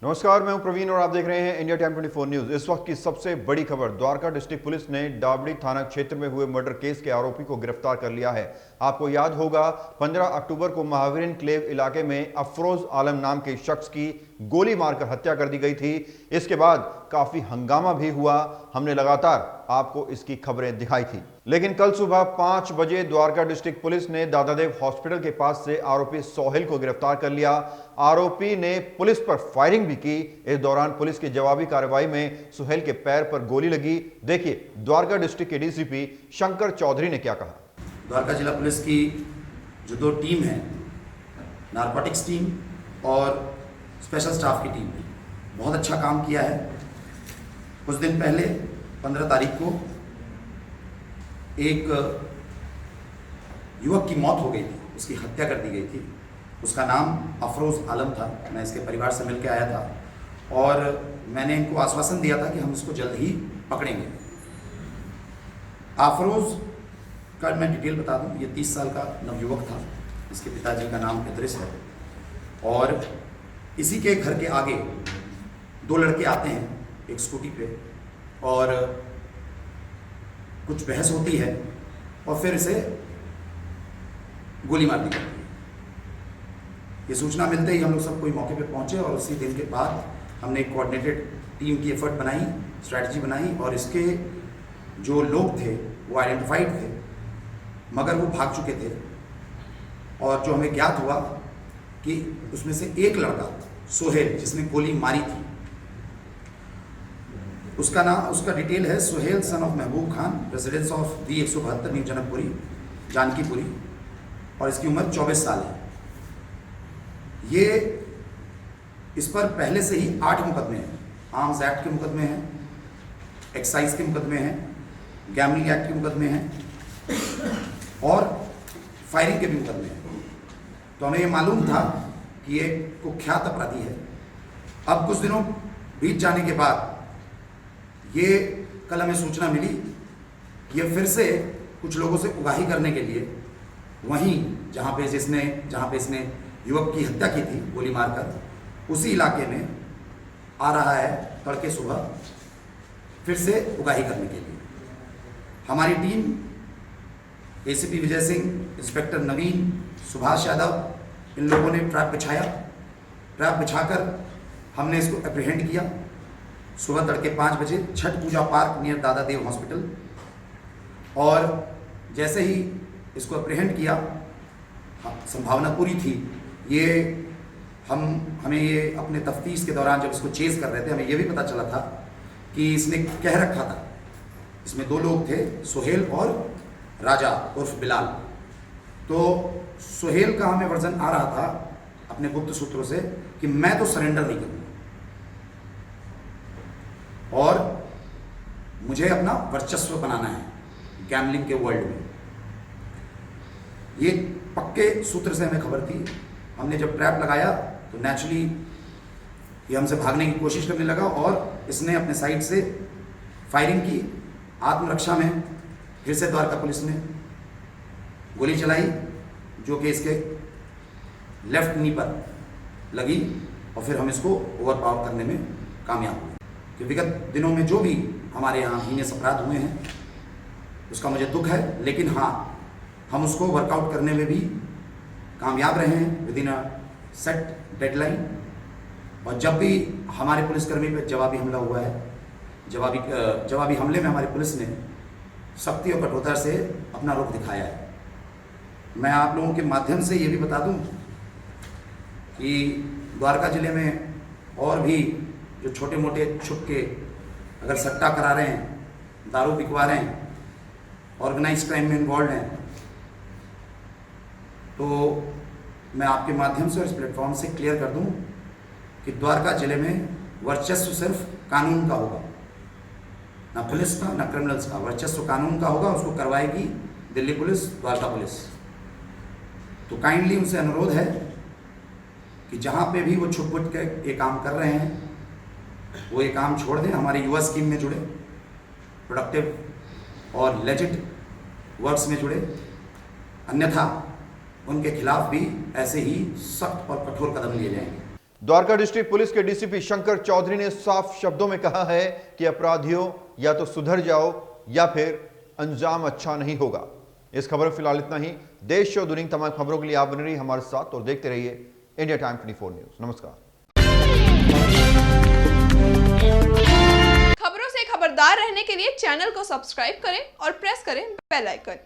नमस्कार, मैं हूं प्रवीण और आप देख रहे हैं इंडिया टाइम 24 न्यूज। इस वक्त की सबसे बड़ी खबर, द्वारका डिस्ट्रिक्ट पुलिस ने डाबड़ी थाना क्षेत्र में हुए मर्डर केस के आरोपी को गिरफ्तार कर लिया है। आपको याद होगा 15 अक्टूबर को महावीर एन्क्लेव इलाके में अफरोज आलम नाम के शख्स की गोली मारकर हत्या कर दी गई थी। इसके बाद काफी हंगामा भी हुआ, हमने लगातार आपको इसकी खबरें दिखाई थी। लेकिन कल सुबह 5 बजे द्वारका डिस्ट्रिक्ट पुलिस ने दादादेव हॉस्पिटल के पास से आरोपी सोहेल को गिरफ्तार कर लिया। आरोपी ने पुलिस पर फायरिंग भी की। इस दौरान पुलिस की जवाबी कार्रवाई में सोहेल के पैर पर गोली लगी। देखिए द्वारका डिस्ट्रिक्ट के डीसीपी शंकर चौधरी ने क्या कहा। द्वारका जिला पुलिस की जो 2 टीम है, नारकोटिक्स टीम और स्पेशल स्टाफ की टीम ने बहुत अच्छा काम किया है। कुछ दिन पहले 15 तारीख को एक युवक की मौत हो गई थी, उसकी हत्या कर दी गई थी। उसका नाम अफरोज आलम था। मैं इसके परिवार से मिलकर आया था और मैंने इनको आश्वासन दिया था कि हम इसको जल्द ही पकड़ेंगे। अफरोज का मैं डिटेल बता दूं, ये 30 साल का नवयुवक था। इसके पिताजी का नाम इदरिस है और इसी के घर के आगे 2 लड़के आते हैं एक स्कूटी पे और कुछ बहस होती है और फिर इसे गोली मार दी जाती है। ये सूचना मिलते ही हम लोग सब कोई मौके पे पहुंचे और उसी दिन के बाद हमने एक कोऑर्डिनेटेड टीम की एफर्ट बनाई, स्ट्रैटेजी बनाई और इसके जो लोग थे वो आइडेंटिफाइड थे मगर वो भाग चुके थे। और जो हमें ज्ञात हुआ कि उसमें से एक लड़का सोहेल जिसने गोली मारी थी, उसका डिटेल है Sohail son of Mehboob Khan, residence of the 172 new Janakpuri Jankipuri और इसकी उम्र 24 साल है। ये इस पर पहले से ही 8 मुकदमे हैं। आर्म्स एक्ट के मुकदमे हैं, एक्साइज के मुकदमे हैं, गैम्बलिंग एक्ट के मुकदमे हैं और फायरिंग के भी मुकदमे हैं। तो हमें ये मालूम था कि ये कुख्यात अपराधी है। अब कुछ दिनों बीत जाने के बाद ये कल हमें सूचना मिली कि ये फिर से कुछ लोगों से उगाही करने के लिए वहीं जहाँ पे इसने युवक की हत्या की थी गोली मारकर, उसी इलाके में आ रहा है तड़के सुबह फिर से उगाही करने के लिए। हमारी team ACP Vijay Singh, inspector नवीन, सुभाष यादव, इन लोगों ने ट्रैप बिछाया। ट्रैप बिछाकर हमने इसको एप्रीहेंड किया। सुबह तड़के 5 बजे छठ पूजा पार्क नियर दादादेव हॉस्पिटल। और जैसे ही इसको एप्रीहेंड किया, संभावना पूरी थी ये हमें ये अपने तफ्तीश के दौरान जब इसको चेज कर रहे थे, हमें ये भी पता चला था कि इसने कह रखा था, इसमें 2 लोग थे, सोहेल और राजा उर्फ बिलाल। तो सोहेल का हमें वर्जन आ रहा था अपने गुप्त सूत्रों से कि मैं तो सरेंडर नहीं करूँगा और मुझे अपना वर्चस्व बनाना है गैम्बलिंग के वर्ल्ड में। ये पक्के सूत्र से हमें खबर थी। हमने जब ट्रैप लगाया तो नेचुरली ये हमसे भागने की कोशिश करने लगा और इसने अपने साइड से फायरिंग की। आत्मरक्षा में फिर से द्वारका पुलिस ने गोली चलाई जो कि इसके लेफ्ट नी पर लगी और फिर हम इसको ओवरपावर करने में कामयाब हुए। कि विगत दिनों में जो भी हमारे यहाँ हीनियस अपराध हुए हैं उसका मुझे दुख है, लेकिन हाँ, हम उसको वर्कआउट करने में भी कामयाब रहे हैं विदिन अ सेट डेडलाइन। और जब भी हमारे पुलिसकर्मी पर जवाबी हमला हुआ है, जवाबी हमले में हमारी पुलिस ने सख्ती और कठोरता से अपना रुख दिखाया है। मैं आप लोगों के माध्यम से ये भी बता दूं कि द्वारका जिले में और भी जो छोटे मोटे छुप के अगर सट्टा करा रहे हैं, दारू बिकवा रहे हैं, ऑर्गेनाइज क्राइम में इन्वॉल्व हैं, तो मैं आपके माध्यम से और इस प्लेटफॉर्म से क्लियर कर दूं कि द्वारका जिले में वर्चस्व सिर्फ कानून का होगा, ना पुलिस का ना क्रिमिनल्स का। वर्चस्व कानून का होगा, उसको करवाएगी दिल्ली पुलिस, द्वारका पुलिस। तो काइंडली उनसे अनुरोध है कि जहाँ पे भी वो छुप-छुप के ये काम कर रहे हैं वो ये काम छोड़ दें, हमारे युवा स्कीम में जुड़े, प्रोडक्टिव और लेजिट वर्क्स में जुड़े। अन्यथा उनके खिलाफ भी ऐसे ही सख्त और कठोर कदम लिए जाएंगे। द्वारका डिस्ट्रिक्ट पुलिस के डीसीपी शंकर चौधरी ने साफ शब्दों में कहा है कि अपराधियों या तो सुधर जाओ या फिर अंजाम अच्छा नहीं होगा। इस खबर में फिलहाल इतना ही। देश और दुनिया की तमाम खबरों के लिए आप बने रहिए हमारे साथ और देखते रहिए इंडिया टाइम 24 न्यूज। नमस्कार। खबरों से खबरदार रहने के लिए चैनल को सब्सक्राइब करें और प्रेस करें बेल आइकन।